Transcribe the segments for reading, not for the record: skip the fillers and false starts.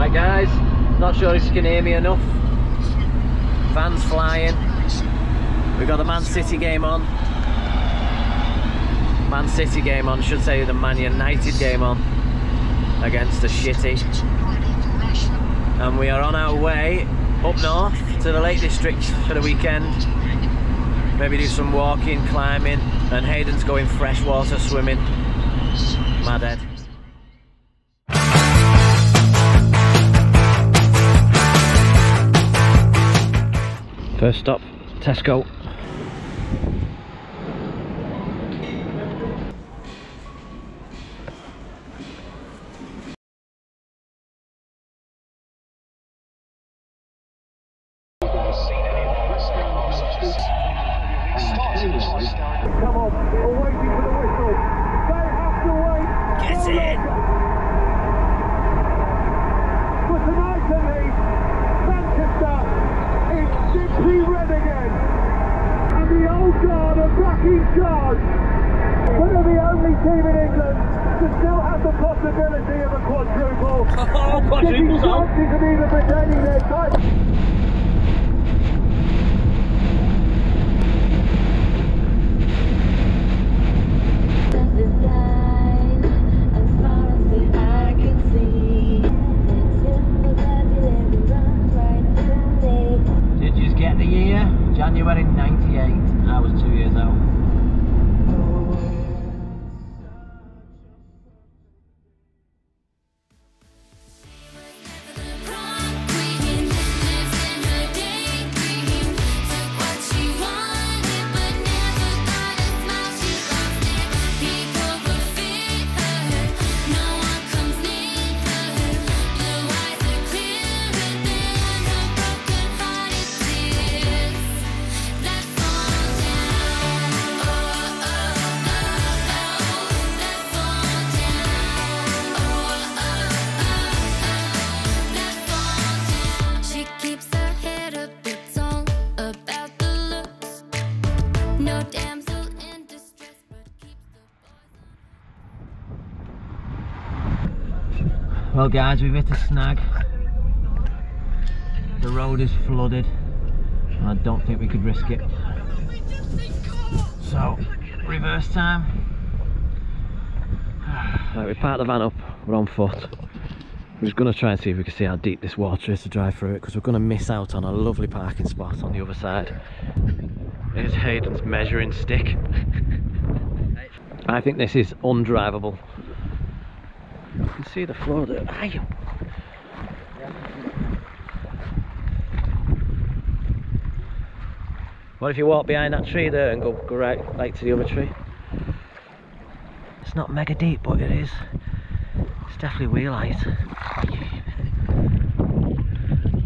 Right guys, not sure if you can hear me enough. Van's flying. We've got the Man City game on. Man City game on, should say the Man United game on against the shitty. And we are on our way up north to the Lake District for the weekend. Maybe do some walking, climbing, and Hayden's going freshwater swimming. Mad head. First stop, Tesco. Come on, we're waiting for the whistle. They have to wait. Get in! For tonight at least, Manchester is simply red again. And the old guard are back in charge. We're the only team in England to still have the possibility of a quadruple. Oh, quadruple's on! Chances of even retaining their title. Did you just get the year? January 98. I was 2 years old. Well guys, we've hit a snag. The road is flooded and I don't think we could risk it. So, reverse time. Right, we parked the van up, we're on foot. We're just going to try and see if we can see how deep this water is to drive through it, because we're going to miss out on a lovely parking spot on the other side. Here's Hayden's measuring stick. I think this is undrivable. You can see the floor there. Aye. What if you walk behind that tree there and go right to the other tree? It's not mega deep, but it is. It's definitely wheel height.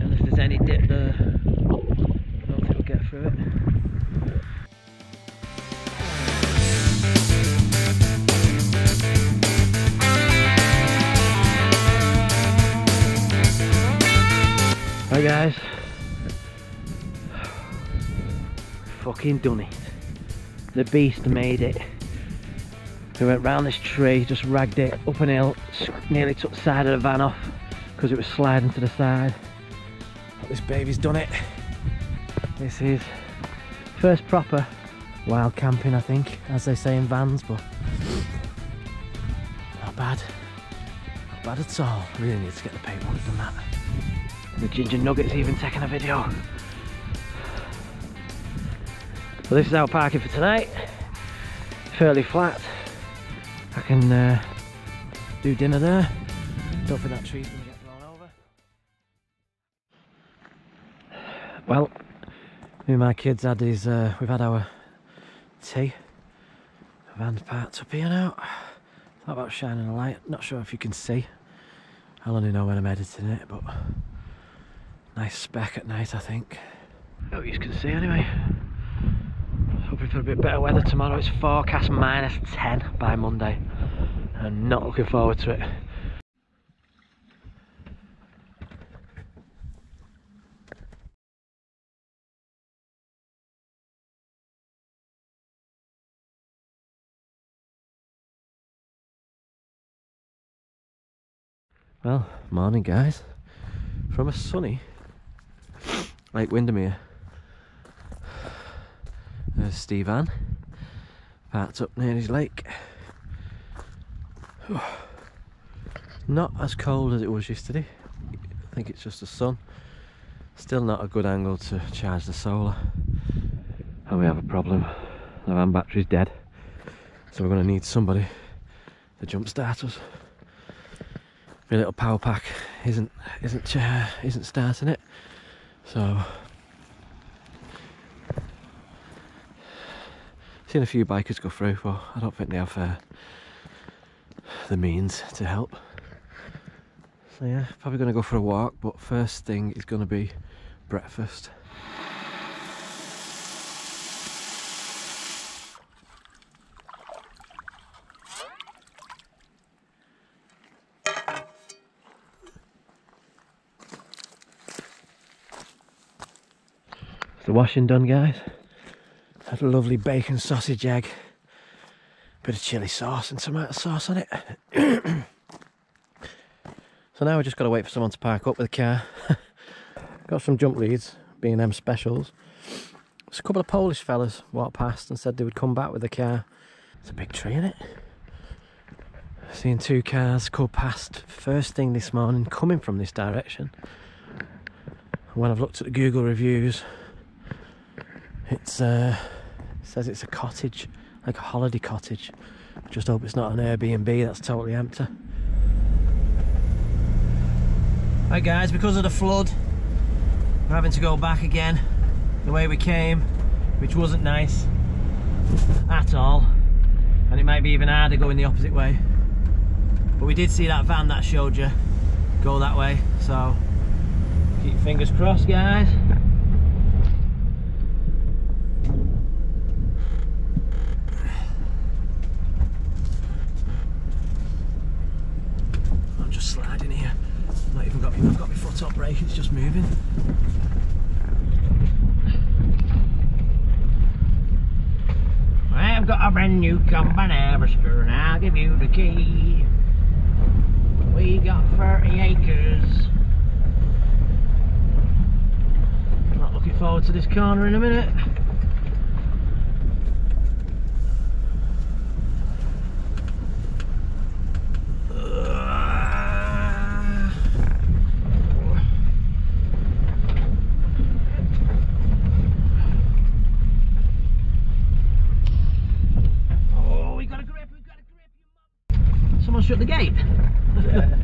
And if there's any dip there, I don't think we'll get through it. Right guys, fucking done it. The beast made it. We went round this tree, just ragged it up an hill, nearly took the side of the van off because it was sliding to the side. But this baby's done it. This is first proper wild camping, I think, as they say in vans, but not bad. Not bad at all. Really need to get the paintwork done that. The ginger nugget's even taking a video. So this is our parking for tonight. Fairly flat. I can do dinner there. Don't think that tree's gonna get blown over. Well, me and my kids had these, we've had our tea. The van's parked up here now. Thought about shining a light. Not sure if you can see. I'll only know when I'm editing it, but nice spec at night, I think. Hope you can see anyway. Hoping for a bit better weather tomorrow. It's forecast -10 by Monday, and not looking forward to it. Well, morning guys. from a sunny Lake Windermere. There's Steve Ann, parked up near his lake. Not as cold as it was yesterday. I think it's just the sun. Still not a good angle to charge the solar. And we have a problem. The van battery's dead. So we're going to need somebody to jump start us. My little power pack isn't starting it. So seen a few bikers go through, but I don't think they have the means to help. So yeah, probably going to go for a walk, but first thing is going to be breakfast. The washing done, guys. Had a lovely bacon sausage egg, bit of chilli sauce and tomato sauce on it. So now we just got to wait for someone to park up with the car. Got some jump leads, B&M specials. There's a couple of Polish fellas walked past and said they would come back with the car. It's a big tree in it. Seeing two cars go past first thing this morning coming from this direction. When I've looked at the Google reviews, it says it's a cottage, like a holiday cottage. I just hope it's not an Airbnb that's totally empty. Right guys, because of the flood, we're having to go back again the way we came, which wasn't nice at all, and it might be even harder going the opposite way. But we did see that van that I showed you go that way, so keep your fingers crossed, guys. I'm just sliding here. I've got my foot up brake, it's just moving. I've got a brand new combine harvester and I'll give you the key. We got 30 acres. Not looking forward to this corner in a minute. Someone shut the gate. Yeah.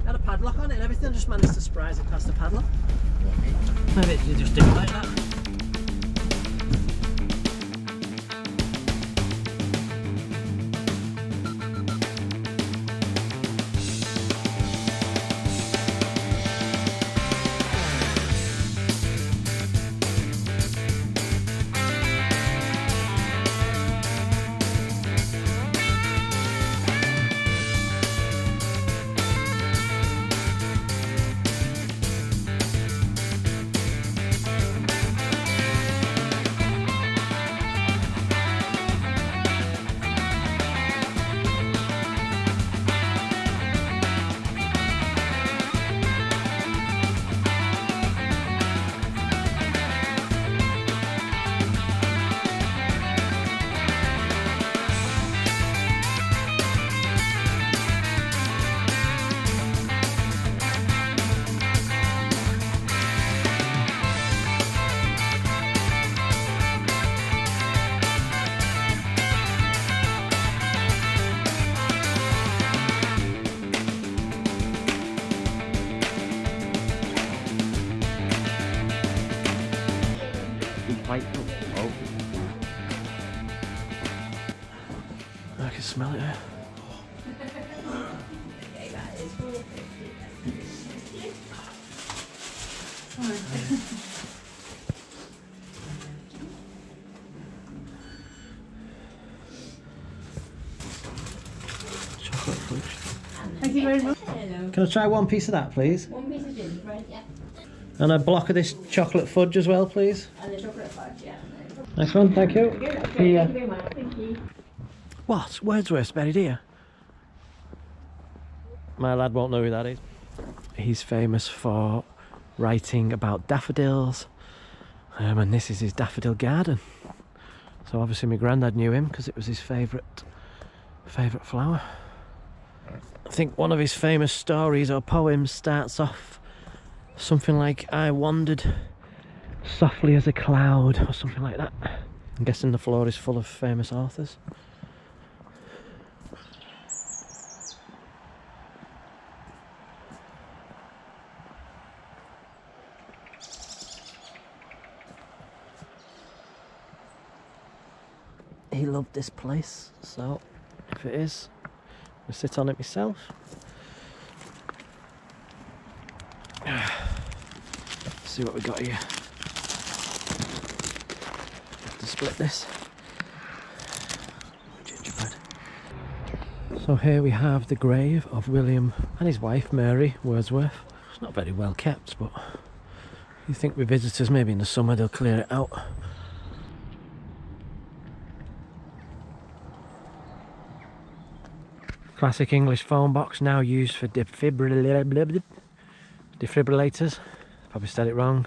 Had a padlock on it and everything, just managed to surprise it past the padlock. Maybe you just did it like that. Oh. I can smell it here. Chocolate fudge. Thank you very much. Can I try one piece of that, please? One piece of gingerbread, yeah. And a block of this chocolate fudge as well, please. And the chocolate fudge, yeah. Nice one, thank you. Okay, Yeah. thank you very much. Thank you. What? Wordsworth's buried here? My lad won't know who that is. He's famous for writing about daffodils, and this is his daffodil garden. So obviously my granddad knew him because it was his favourite flower. I think one of his famous stories or poems starts off something like, I wandered softly as a cloud, or something like that. I'm guessing the floor is full of famous authors. He loved this place, so if it is, I'll sit on it myself. Let's see what we got here. Have to split this. Gingerbread. So here we have the grave of William and his wife Mary Wordsworth. It's not very well kept, but you think with visitors maybe in the summer they'll clear it out. Classic English phone box, now used for defibrillators. Probably said it wrong.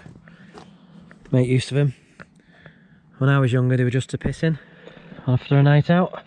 Make use of them. When I was younger they were just to piss in after a night out.